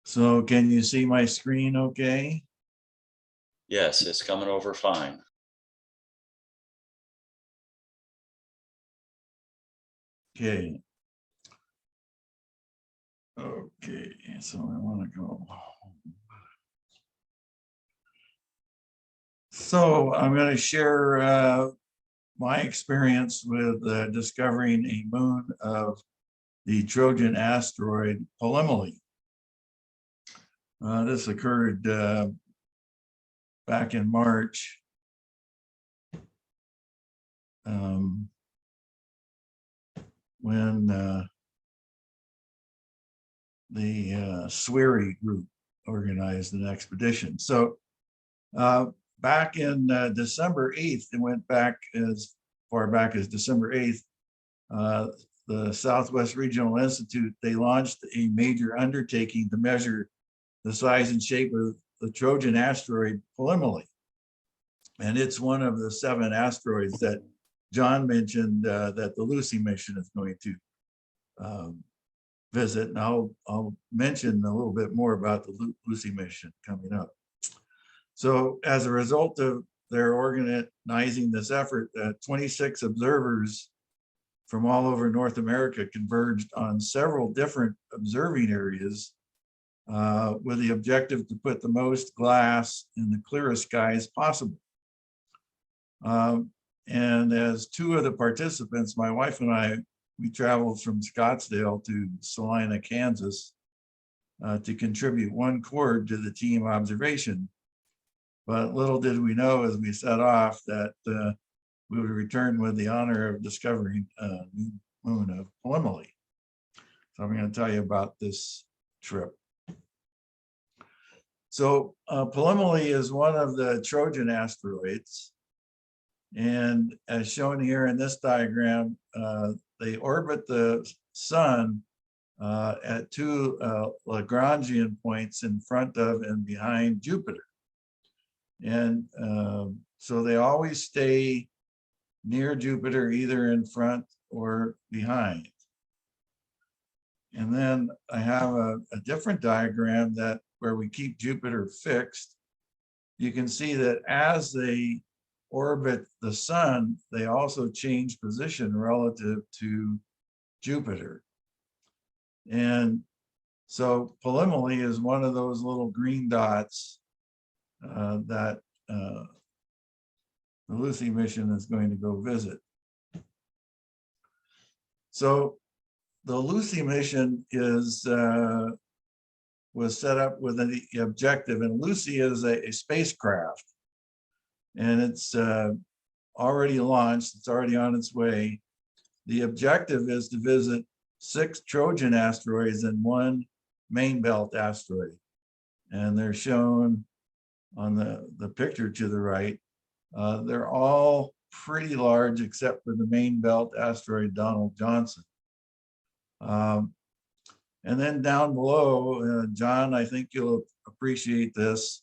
So can you see my screen okay? Yes, it's coming over fine. Okay. Okay, so I want to go. So I'm going to share my experience with discovering a moon of the Trojan asteroid Polymele. This occurred back in March. When the Swery group organized an expedition. So back in December 8th, it went back as far back as December 8th, the Southwest Regional Institute, they launched a major undertaking to measure the size and shape of the Trojan asteroid Polymele. And it's one of the 7 asteroids that John mentioned that the Lucy mission is going to visit. And I'll mention a little bit more about the Lucy mission coming up. So as a result of their organizing this effort, 26 observers from all over North America converged on several different observing areas with the objective to put the most glass in the clearest skies possible. And as 2 of the participants, my wife and I, we traveled from Scottsdale to Salina, Kansas, to contribute 1 cord to the team observation. But little did we know as we set off that we would return with the honor of discovering a new moon of Polymele. So I'm going to tell you about this trip. So Polymele is one of the Trojan asteroids. And as shown here in this diagram, they orbit the sun at 2 Lagrangian points in front of and behind Jupiter. And so they always stay near Jupiter, either in front or behind. And then I have a different diagram that where we keep Jupiter fixed. You can see that as they orbit the sun, they also change position relative to Jupiter. And so Polymele is one of those little green dots that the Lucy mission is going to go visit. So the Lucy mission is was set up with an objective, and Lucy is a spacecraft, and it's already launched. It's already on its way. The objective is to visit 6 Trojan asteroids and 1 main belt asteroid, and they're shown on the picture to the right. They're all pretty large except for the main belt asteroid Donald Johnson. And then down below, John, I think you'll appreciate this,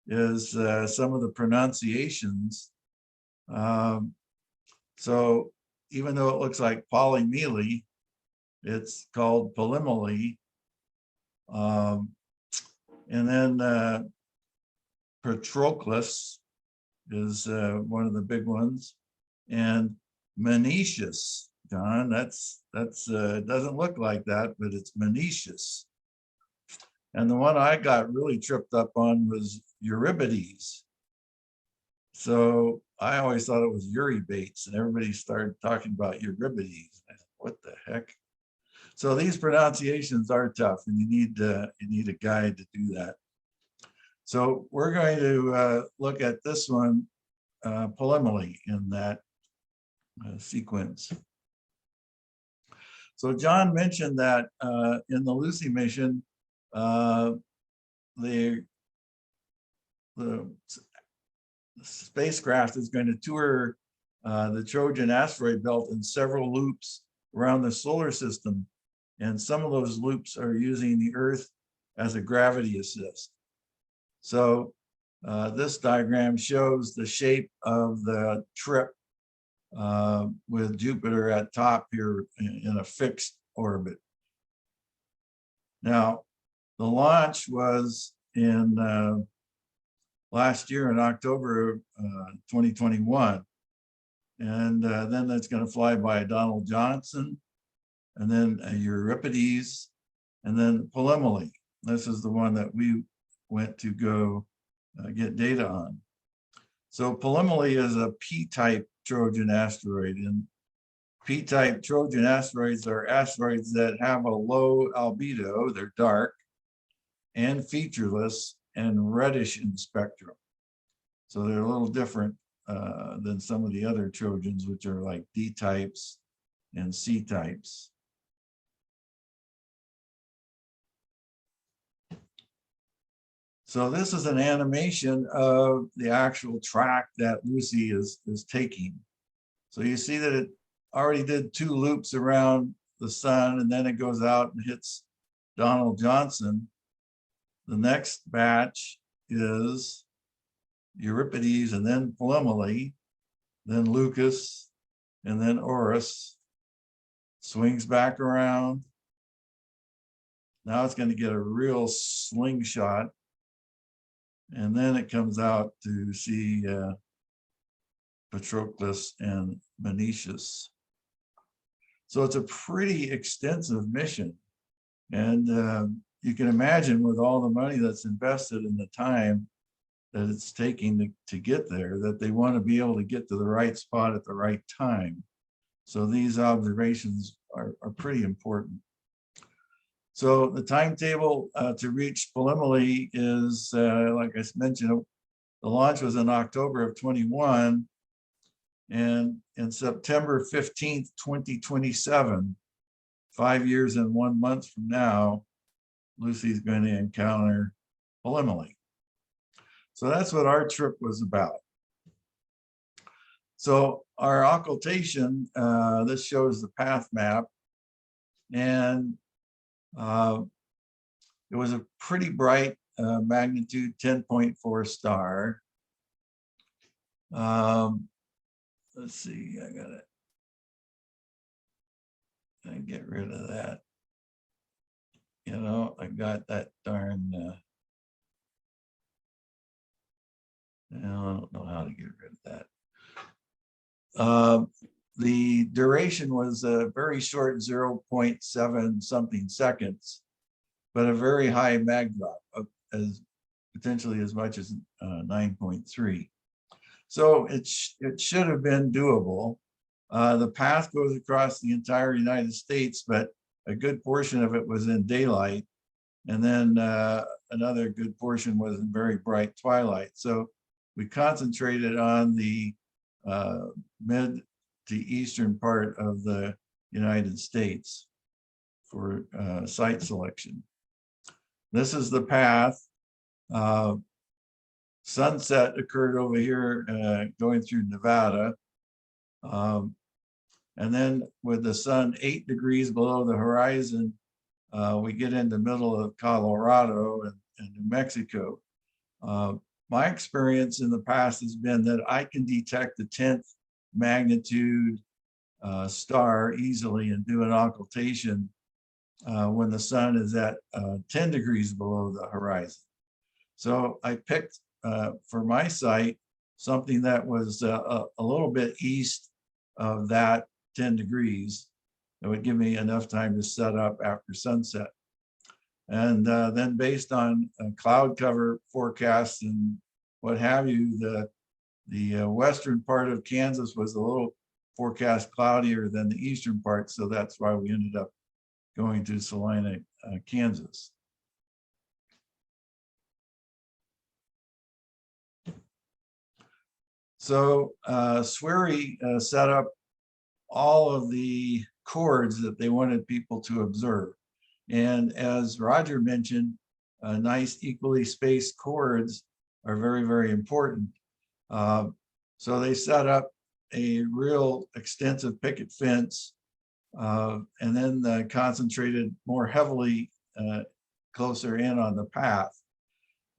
is some of the pronunciations. So even though it looks like Polymele, it's called Polymele. And then Patroclus is one of the big ones, and Menetius, John, that's it doesn't look like that, but it's Menetius. And the one I got really tripped up on was Euripides. So I always thought it was Eurybates, and everybody started talking about Euripides. What the heck? So these pronunciations are tough, and you need a guide to do that. So we're going to look at this one, Polymele, in that sequence. So John mentioned that in the Lucy mission, the spacecraft is going to tour the Trojan asteroid belt in several loops around the solar system. And some of those loops are using the Earth as a gravity assist. So this diagram shows the shape of the trip with Jupiter at top here in a fixed orbit. Now, The launch was in last year in October of 2021. And then that's going to fly by Donald Johnson, and then Euripides, and then Polymele. This is the one that we went to go get data on. So Polymele is a P-type Trojan asteroid, and P-type Trojan asteroids are asteroids that have a low albedo, they're dark and featureless and reddish in spectrum. So they're a little different than some of the other Trojans, which are like D types and C types. So this is an animation of the actual track that Lucy is taking. So you see that it already did 2 loops around the sun, and then it goes out and hits Donald Johnson. The next batch is Euripides, and then Polymele, then Lucas, and then Orus. Swings back around. Now it's going to get a real slingshot. And then it comes out to see Patroclus and Menecius. So it's a pretty extensive mission. And you can imagine, with all the money that's invested in the time that it's taking to get there, that they want to be able to get to the right spot at the right time. So these observations are pretty important. So the timetable to reach Polymele is, like I mentioned, the launch was in October of 21, and in September 15th, 2027, 5 years and 1 month from now, Lucy's going to encounter Polymele. So that's what our trip was about. So our occultation, this shows the path map, and it was a pretty bright magnitude 10.4 star. Let's see, I gotta get rid of that. You know, I got that darn, I don't know how to get rid of that. The duration was a very short 0.7 something seconds, but a very high mag drop of potentially as much as 9.3. So it should have been doable. The path goes across the entire United States, but a good portion of it was in daylight, and then another good portion was in very bright twilight. So we concentrated on the mid to eastern part of the United States for site selection. This is the path. Sunset occurred over here going through Nevada. And then with the sun 8 degrees below the horizon, we get in the middle of Colorado and New Mexico. My experience in the past has been that I can detect the 10th magnitude star easily and do an occultation when the sun is at 10 degrees below the horizon. So I picked for my site something that was a little bit east of that 10 degrees. It would give me enough time to set up after sunset. And then based on cloud cover forecasts and what have you, the western part of Kansas was a little forecast cloudier than the eastern part. So that's why we ended up going to Salina, Kansas. So Swery set up all of the chords that they wanted people to observe. And as Roger mentioned, nice equally spaced chords are very, very important. So they set up a real extensive picket fence and then concentrated more heavily closer in on the path.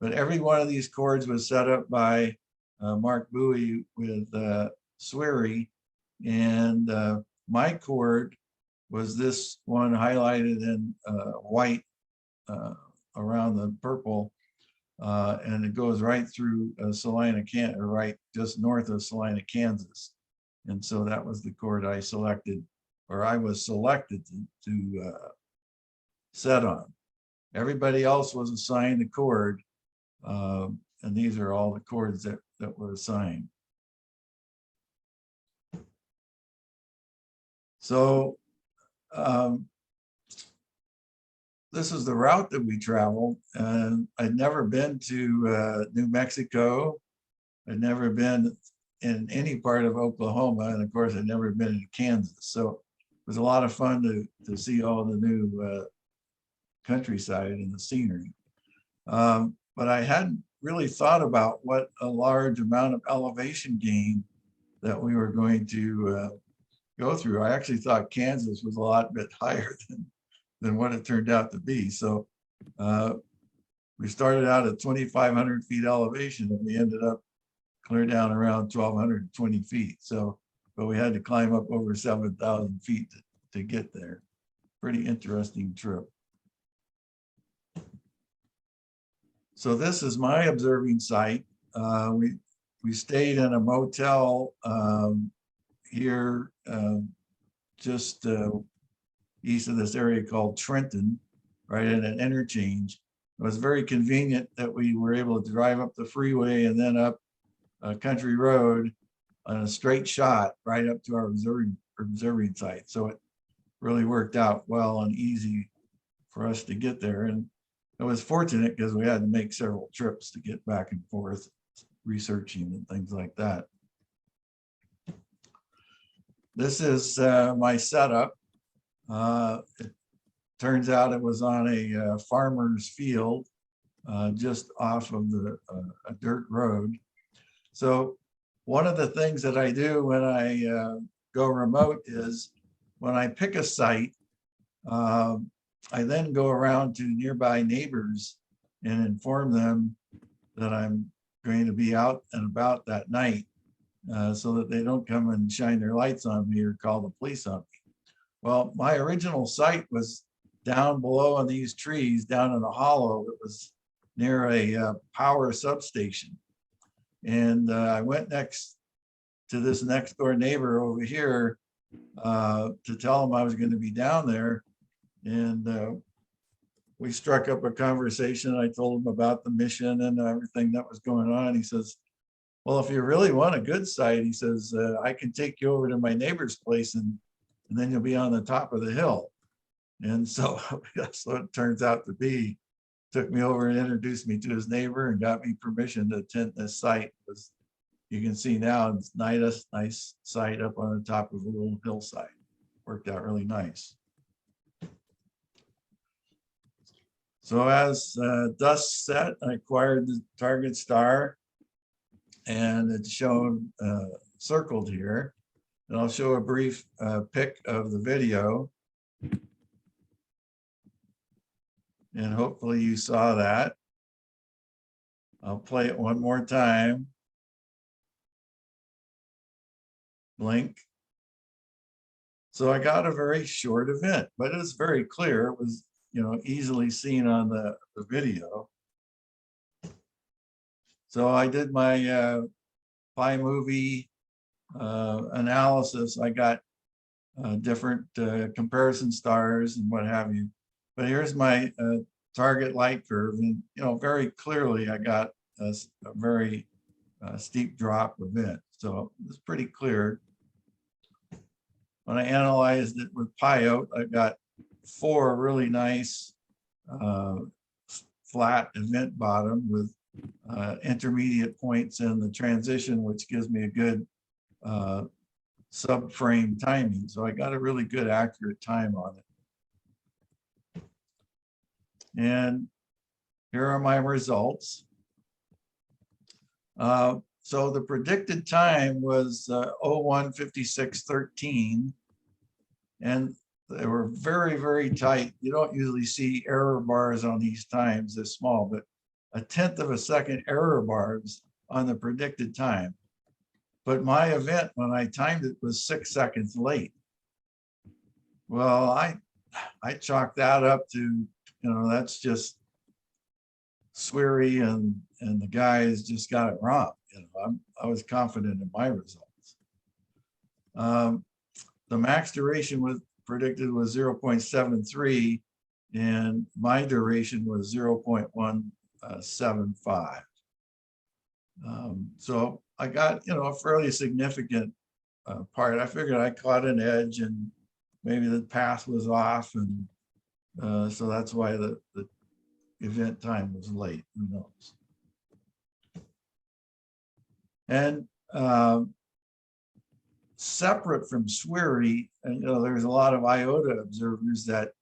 But every one of these chords was set up by Mark Bowie with Swery, and my chord was this one highlighted in white around the purple, and it goes right through Salina, or right just north of Salina, Kansas. And so that was the chord I selected, or I was selected to set on. Everybody else was assigned a chord, and these are all the chords that were assigned. So this is the route that we traveled, and I'd never been to New Mexico. I'd never been in any part of Oklahoma, and of course I'd never been in Kansas. So it was a lot of fun to see all the new countryside and the scenery. But I hadn't really thought about what a large amount of elevation gain that we were going to go through. I actually thought Kansas was a lot bit higher than what it turned out to be. So we started out at 2,500 feet elevation, and we ended up clear down around 1,220 feet. So, but we had to climb up over 7,000 feet to get there. Pretty interesting trip. So this is my observing site. We stayed in a motel here just east of this area called Trenton, right at an interchange. It was very convenient that we were able to drive up the freeway and then up a country road on a straight shot right up to our observing site. So it really worked out well and easy for us to get there. And it was fortunate because we had to make several trips to get back and forth, researching and things like that. This is my setup. It turns out it was on a farmer's field just off of a dirt road. So one of the things that I do when I go remote is when I pick a site, I then go around to nearby neighbors and inform them that I'm going to be out and about that night so that they don't come and shine their lights on me or call the police on me. Well, my original site was down below in these trees, down in a hollow that was near a power substation. And I went next to this next door neighbor over here to tell him I was going to be down there. And we struck up a conversation. I told him about the mission and everything that was going on. He says, well, if you really want a good site, he says, I can take you over to my neighbor's place and then you'll be on the top of the hill. And so that's what it turns out to be. Took me over and introduced me to his neighbor and got me permission to attend this site. As you can see now, it's nice site up on the top of a little hillside. Worked out really nice. So as dusk set, I acquired the target star, and it's shown circled here. And I'll show a brief pic of the video. And hopefully you saw that. I'll play it one more time. Blink. So I got a very short event, but it was very clear. It was, easily seen on the video. So I did my Pi movie analysis. I got different comparison stars and what have you. But here's my target light curve, and very clearly I got a very steep drop event. So it's pretty clear. When I analyzed it with Pyote, I got 4 really nice flat event bottom with intermediate points in the transition, which gives me a good subframe timing. So I got a really good accurate time on it. And here are my results. So the predicted time was 01:56:13, and they were very, very tight. You don't usually see error bars on these times this small, but 1/10 of a second error bars on the predicted time. But my event, when I timed it, was 6 seconds late. Well, I chalked that up to, that's just Sweary and the guys just got it wrong. You know, I was confident in my results. The max duration was predicted was 0.73, and my duration was 0.175. So I got, you know, a fairly significant part. I figured I caught an edge, and maybe the path was off, and so that's why the event time was late. Who knows? And separate from Sweary, and you know, there's a lot of IOTA observers that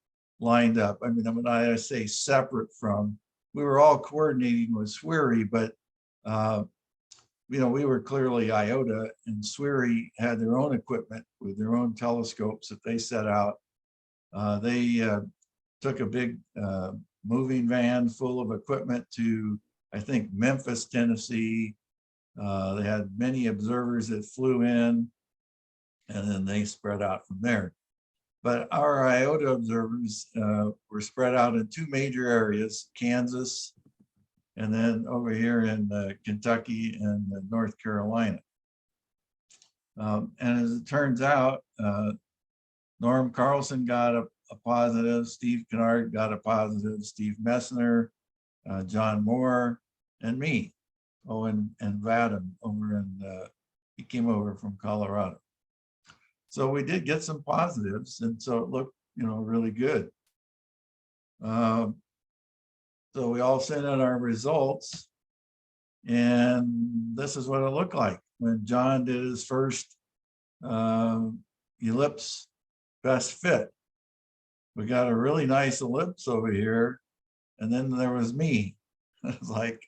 lined up. I mean, when I say separate from, we were all coordinating with Sweary, but you know, we were clearly IOTA, and Sweary had their own equipment with their own telescopes that they set out. They took a big moving van full of equipment to, I think, Memphis, Tennessee. They had many observers that flew in, and then they spread out from there. But our IOTA observers were spread out in two major areas, Kansas, and then over here in Kentucky and North Carolina. And as it turns out, Norm Carlson got a positive, Steve Kennard got a positive, Steve Messner, John Moore, and me. Oh, and Vadim over in, he came over from Colorado. So we did get some positives, and so it looked, you know, really good. So we all sent in our results, and this is what it looked like when John did his first ellipse best fit. We got a really nice ellipse over here, and then there was me. It's like,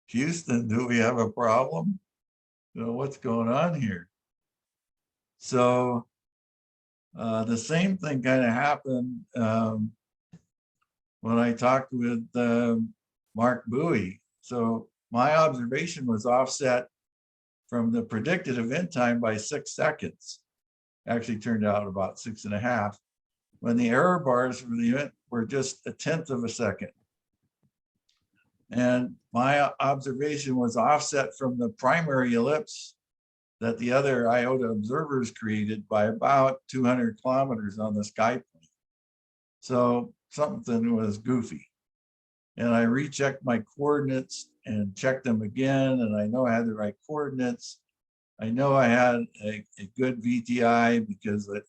Houston, do we have a problem? You know, what's going on here? So the same thing kind of happened when I talked with Mark Bowie. So my observation was offset from the predicted event time by 6 seconds. Actually turned out about 6.5, when the error bars for the event were just 1/10 of a second. And my observation was offset from the primary ellipse that the other IOTA observers created by about 200 kilometers on the sky plane. So something was goofy. And I rechecked my coordinates and checked them again, and I know I had the right coordinates. I know I had a good VTI because I'd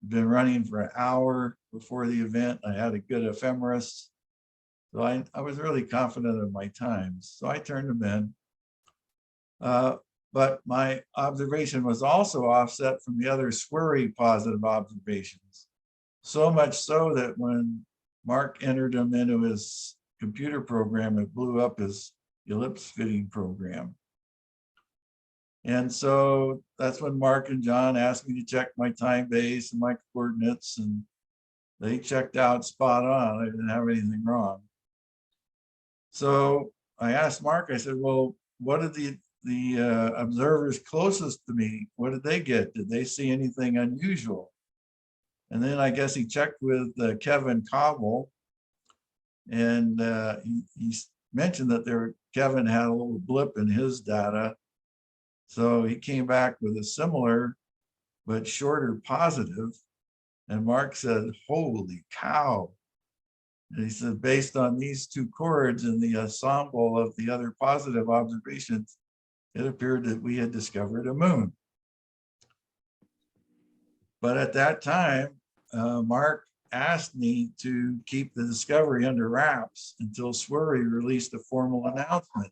been running for an hour before the event. I had a good ephemeris. So I was really confident of my times. So I turned them in. But my observation was also offset from the other Sweary positive observations. So much so that when Mark entered them into his computer program, it blew up his ellipse fitting program. And so that's when Mark and John asked me to check my time base and my coordinates, and they checked out spot on. I didn't have anything wrong. So I asked Mark, I said, well, what did the observers closest to me, what did they get? Did they see anything unusual? And then I guess he checked with Kevin Cobble, and he mentioned that Kevin had a little blip in his data. So he came back with a similar but shorter positive. And Mark said, holy cow. And he said, based on these two chords and the ensemble of the other positive observations, it appeared that we had discovered a moon. But at that time, Mark asked me to keep the discovery under wraps until Sweary released a formal announcement.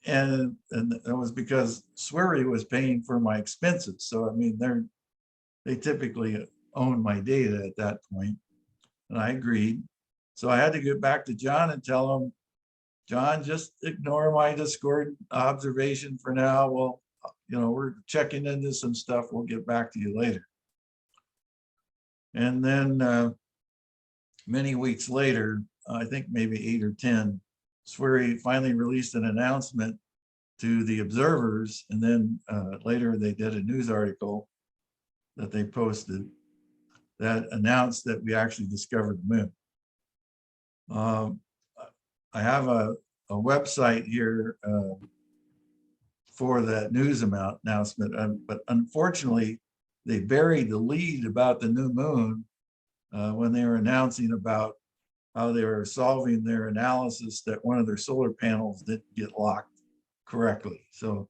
And it was because Sweary was paying for my expenses. So, I mean, they typically own my data at that point, and I agreed. So I had to get back to John and tell him, John, just ignore my discordant observation for now. Well, you know, we're checking into some stuff. We'll get back to you later. And then many weeks later, I think maybe 8 or 10, Sweary finally released an announcement to the observers. And then later they did a news article that they posted that announced that we actually discovered the moon. I have a website here for that news announcement, but unfortunately, they buried the lead about the new moon when they were announcing about how they were solving their analysis that one of their solar panels didn't get locked correctly. So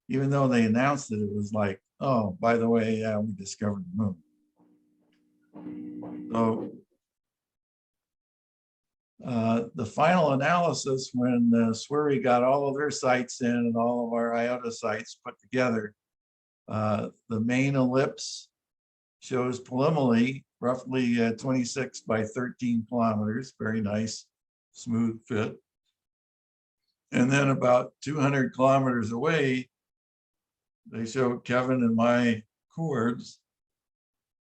even though they announced it, it was like, oh, by the way, yeah, we discovered the moon. So the final analysis, when SWRI got all of their sites in and all of our IOTA sites put together, the main ellipse shows Polymele, roughly 26 by 13 kilometers, very nice, smooth fit. And then about 200 kilometers away, they show Kevin and my chords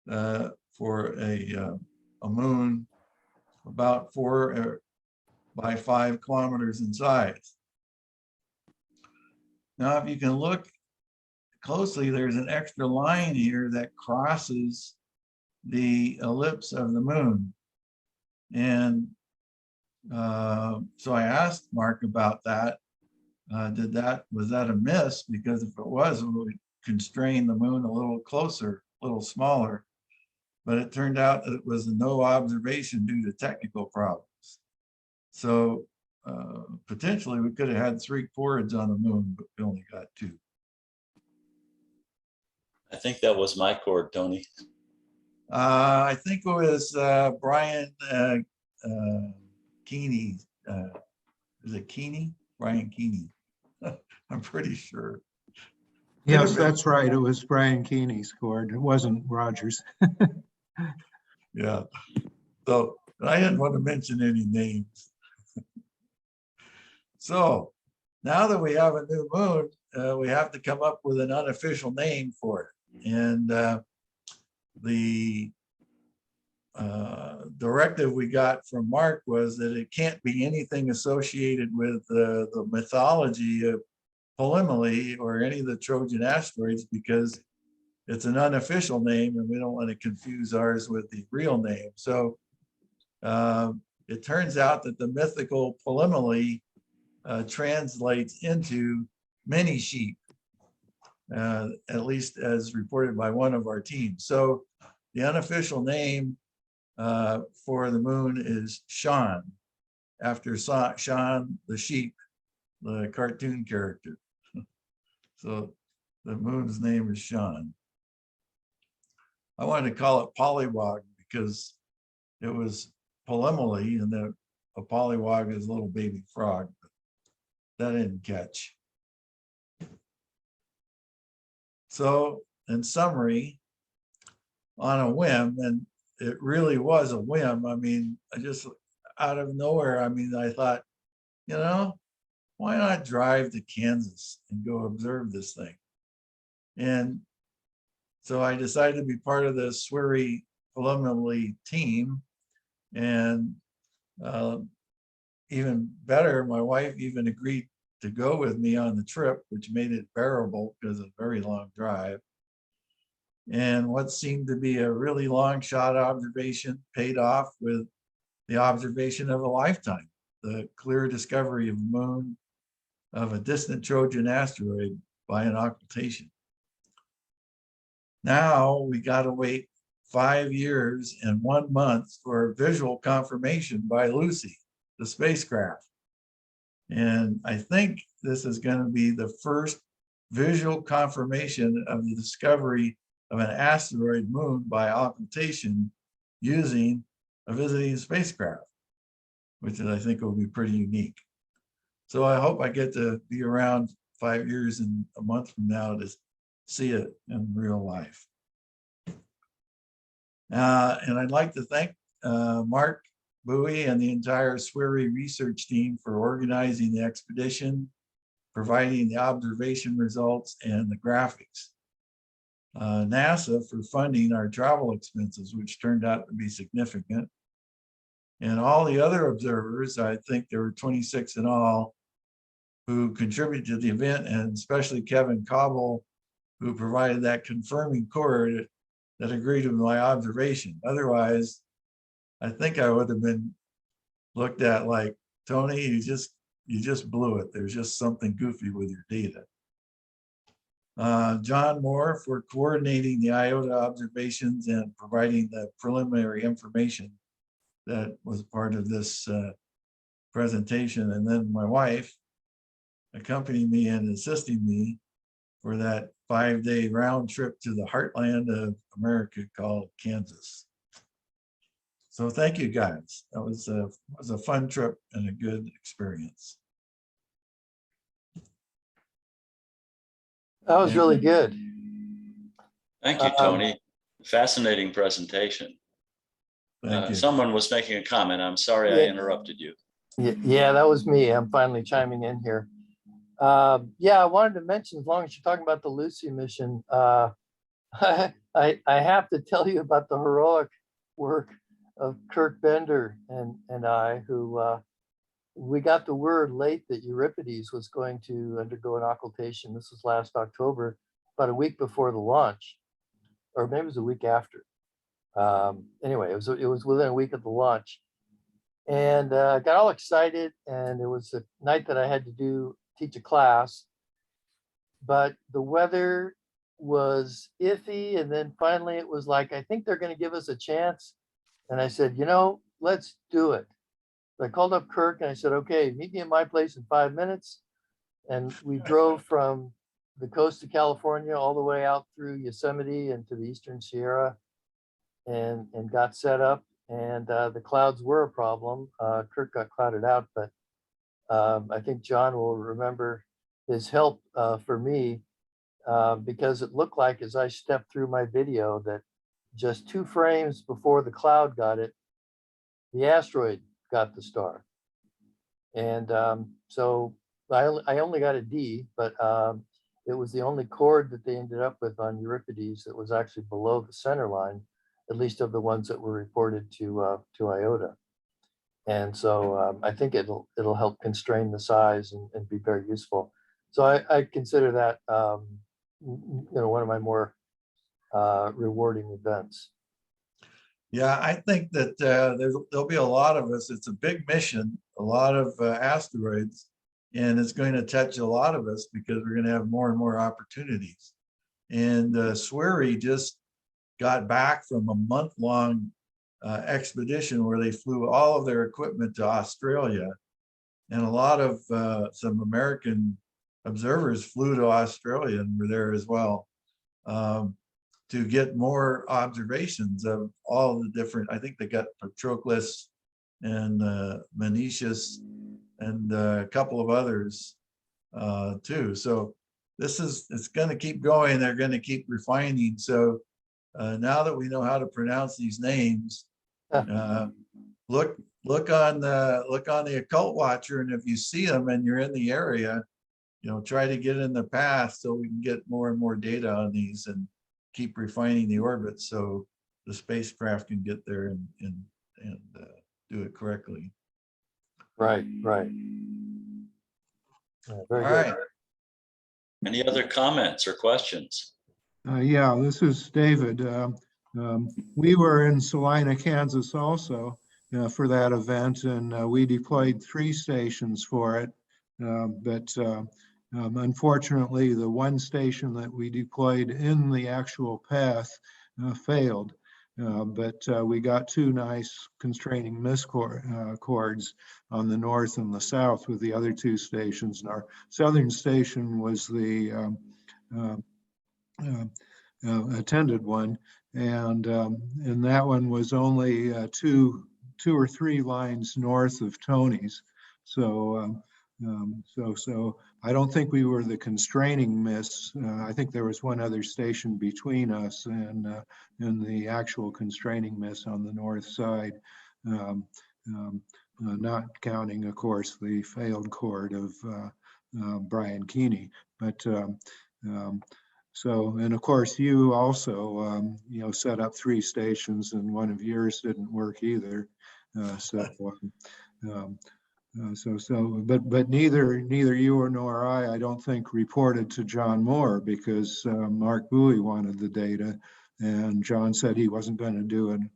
for a moon about 4 by 5 kilometers in size. Now, if you can look closely, there's an extra line here that crosses the ellipse of the moon. And so I asked Mark about that. Was that a miss? Because if it was, it would constrain the moon a little closer, a little smaller. But it turned out that it was a no observation due to technical problems. So potentially we could have had 3 chords on the moon, but we only got 2. I think that was my chord, Tony. I think it was Brian Keeney. Is it Keeney? Brian Keeney. I'm pretty sure. Yes, that's right. It was Brian Keeney's chord. It wasn't Rogers. Yeah. So I didn't want to mention any names. So now that we have a new moon, we have to come up with an unofficial name for it. And the directive we got from Mark was that it can't be anything associated with the mythology of Polymele or any of the Trojan asteroids, because it's an unofficial name and we don't want to confuse ours with the real name. So it turns out that the mythical Polymele translates into many sheep, at least as reported by one of our teams. So the unofficial name for the moon is Sean, after Sean the sheep, the cartoon character. So the moon's name is Sean. I wanted to call it Polywog because it was Polymele, and a polywog is a little baby frog, but that didn't catch. So in summary, on a whim, and it really was a whim. I mean, I just out of nowhere, I mean, I thought, you know, why not drive to Kansas and go observe this thing? And so I decided to be part of the SWRI Polymele team. And even better, my wife even agreed to go with me on the trip, which made it bearable because of a very long drive. And what seemed to be a really long shot observation paid off with the observation of a lifetime, the clear discovery of the moon of a distant Trojan asteroid by an occultation. Now we got to wait 5 years and 1 month for visual confirmation by Lucy, the spacecraft. And I think this is going to be the first visual confirmation of the discovery of an asteroid moon by occultation using a visiting spacecraft, which I think will be pretty unique. So I hope I get to be around 5 years and a month from now to see it in real life. And I'd like to thank Mark Bowie and the entire SWRI research team for organizing the expedition, providing the observation results and the graphics. NASA for funding our travel expenses, which turned out to be significant. And all the other observers, I think there were 26 in all, who contributed to the event, and especially Kevin Cobble, who provided that confirming chord that agreed with my observation. Otherwise, I think I would have been looked at like Tony, you just blew it. There's just something goofy with your data. John Moore for coordinating the IOTA observations and providing the preliminary information that was part of this presentation. And then my wife accompanying me and assisting me for that 5-day round trip to the heartland of America called Kansas. So thank you guys. That was a fun trip and a good experience. That was really good. Thank you, Tony. Fascinating presentation. Thank you. Someone was making a comment. I'm sorry I interrupted you. Yeah, that was me. I'm finally chiming in here. Yeah, I wanted to mention, as long as you're talking about the Lucy mission, I have to tell you about the heroic work of Kirk Bender and I, who we got the word late that Euripides was going to undergo an occultation. This was last October, about a week before the launch, or maybe it was a week after. Anyway, it was within a week of the launch, and got all excited. And it was a night that I had to teach a class, but the weather was iffy. And then finally it was like, I think they're going to give us a chance. And I said, let's do it. I called up Kirk and I said, okay, meet me at my place in 5 minutes. And we drove from the coast of California all the way out through Yosemite and to the Eastern Sierra and got set up. And the clouds were a problem. Kirk got clouded out, but I think John will remember his help for me because it looked like, as I stepped through my video, that just 2 frames before the cloud got it, the asteroid got the star. And so I only got a D, but it was the only chord that they ended up with on Euripides that was actually below the center line, at least of the ones that were reported to IOTA. And so I think it'll help constrain the size and be very useful. So I consider that one of my more rewarding events. Yeah, I think that there'll be a lot of us. It's a big mission, a lot of asteroids, and it's going to touch a lot of us because we're going to have more and more opportunities. And SWIRI just got back from a month-long expedition where they flew all of their equipment to Australia, and a lot of some American observers flew to Australia and were there as well to get more observations of all the different. I think they got Patroclus and Menetius and a couple of others too. So it's going to keep going. They're going to keep refining. So now that we know how to pronounce these names, look on the Occult Watcher, and if you see them and you're in the area, try to get in the path so we can get more and more data on these and keep refining the orbit so the spacecraft can get there and do it correctly. Right. Very All good. right. Any other comments or questions? Yeah, this is David. We were in Salina, Kansas also for that event, and we deployed 3 stations for it. But unfortunately, the one station that we deployed in the actual path failed. But we got 2 nice constraining mist chords on the north and the south with the other 2 stations. And our southern station was the attended one, and that one was only two or three lines north of Tony's. So so I don't think we were the constraining miss. I think there was one other station between us and the actual constraining miss on the north side, not counting, of course, the failed chord of Brian Keeney. But so, and of course, you also, set up 3 stations, and one of yours didn't work either. But neither you nor I don't think, reported to John Moore because Mark Bowie wanted the data, and John said he wasn't going to do an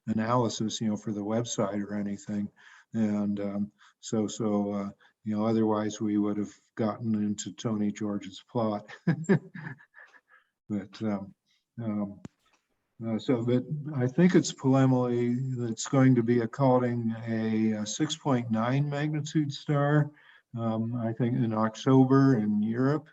analysis, for the website or anything. And you know, otherwise we would have gotten into Tony George's plot. But but I think it's Polymele that's going to be according a 6.9 magnitude star, I think in October in Europe.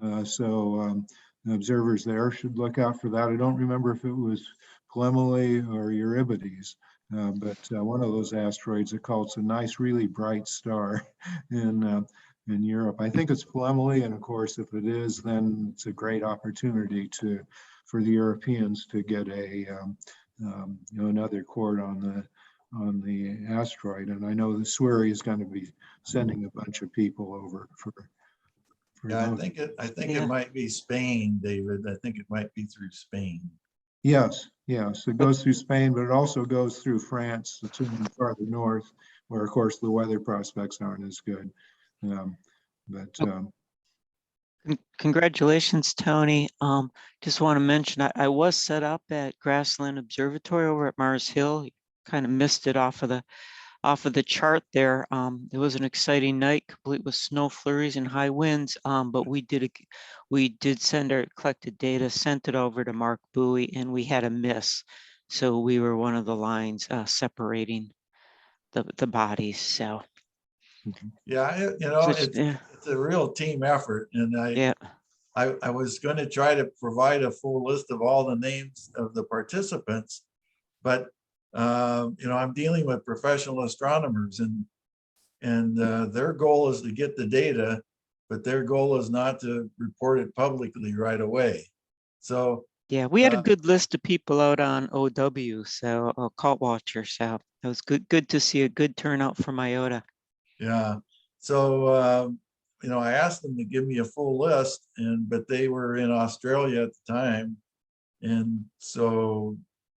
The observers there should look out for that. I don't remember if it was Polymele or Euripides, but one of those asteroids that calls a nice, really bright star in Europe. I think it's Polymele, and of course, if it is, then it's a great opportunity for the Europeans to get a you know, another chord on the asteroid. And I know the SWIRI is going to be sending a bunch of people over for Yeah, those. I think Yeah. it might be Spain, David. I think it might be through Spain. Yes, it goes through Spain, but it also goes through France, it's even farther north, where of course the weather prospects aren't as good. Congratulations, Tony. Just want to mention, I was set up at Grassland Observatory over at Mars Hill. Kind of missed it off of the chart there. It was an exciting night, complete with snow flurries and high winds. But we did send our collected data, sent it over to Mark Bowie, and we had a miss. So we were one of the lines separating the bodies. So Yeah, you know, yeah, it's a real team effort, and yeah. I was going to try to provide a full list of all the names of the participants, but you know, I'm dealing with professional astronomers, and their goal is to get the data, but their goal is not to report it publicly right away. So Yeah, we had a good list of people out on OW, so Cult Watcher. So it was good to see a good turnout from IOTA. yeah, so you know, I asked them to give me a full list, but they were in Australia at the time, and so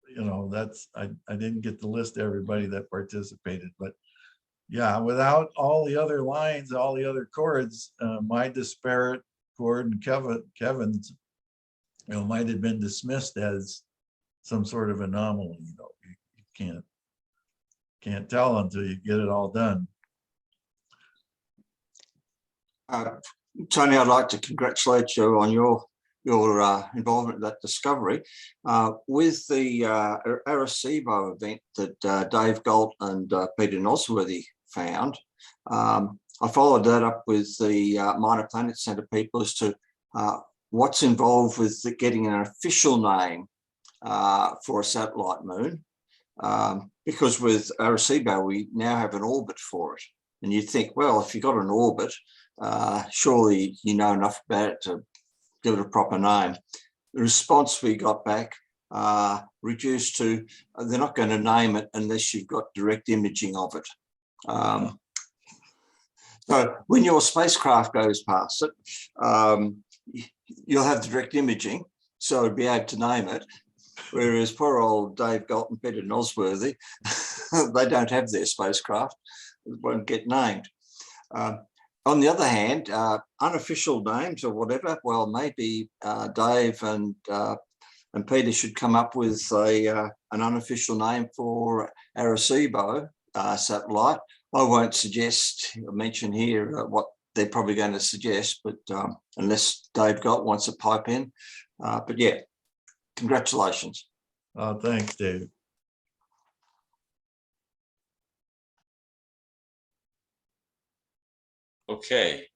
you know, I didn't get the list of everybody that participated, but yeah, without all the other lines, all the other chords, my disparate chord and Kevin's, you know, might have been dismissed as some sort of anomaly. You know, you can't tell until you get it all done. Tony, I'd like to congratulate you on your involvement in that discovery. With the Arecibo event that Dave Galt and Peter Nosworthy found, I followed that up with the Minor Planet Center people as to what's involved with getting an official name for a satellite moon. Because with Arecibo, we now have an orbit for it. And you'd think, well, if you've got an orbit, surely you know enough about it to give it a proper name. The response we got back reduced to, they're not going to name it unless you've got direct imaging of it. So when your spacecraft goes past it, you'll have direct imaging, so it'd be able to name it. Whereas poor old Dave Galt and Peter Nosworthy, they don't have their spacecraft, it won't get named. On the other hand, unofficial names or whatever, well, maybe Dave and Peter should come up with an unofficial name for Arecibo satellite. I won't mention here what they're probably going to suggest, but unless Dave Galt wants to pipe in. But yeah, congratulations. Thanks, Dave. Okay.